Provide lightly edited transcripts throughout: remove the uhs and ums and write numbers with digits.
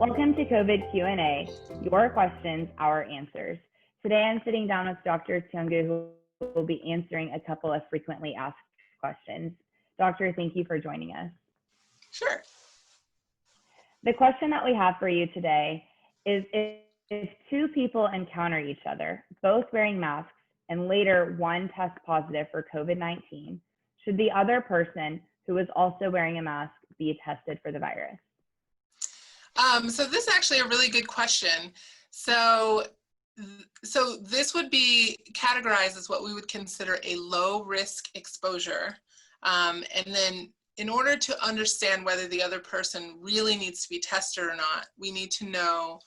Welcome to COVID Q&A, your questions, our answers. Today I'm sitting down with Dr. Tyungu, who will be answering a couple of frequently asked questions. Doctor, thank you for joining us. Sure. The question that we have for you today is if two people encounter each other, both wearing masks, and later one tests positive for COVID-19, should the other person who is also wearing a mask be tested for the virus? So this is actually a really good question. So this would be categorized as what we would consider a low risk exposure. And then in order to understand whether the other person really needs to be tested or not, we need to know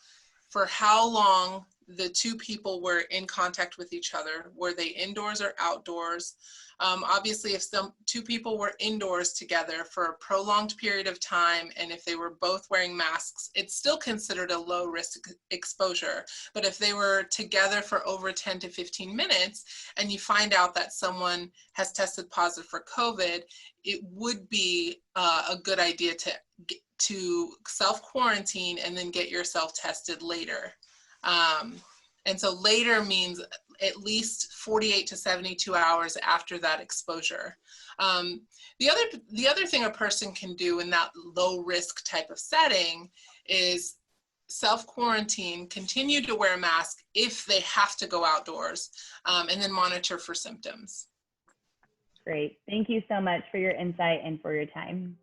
for how long the two people were in contact with each other. Were they indoors or outdoors? Obviously, if two people were indoors together for a prolonged period of time, and if they were both wearing masks, it's still considered a low risk exposure. But if they were together for over 10 to 15 minutes, and you find out that someone has tested positive for COVID, it would be a good idea to self-quarantine and then get yourself tested later. And so later means at least 48 to 72 hours after that exposure. The other thing a person can do in that low risk type of setting is self-quarantine, continue to wear a mask if they have to go outdoors, and then monitor for symptoms. Great. Thank you so much for your insight and for your time.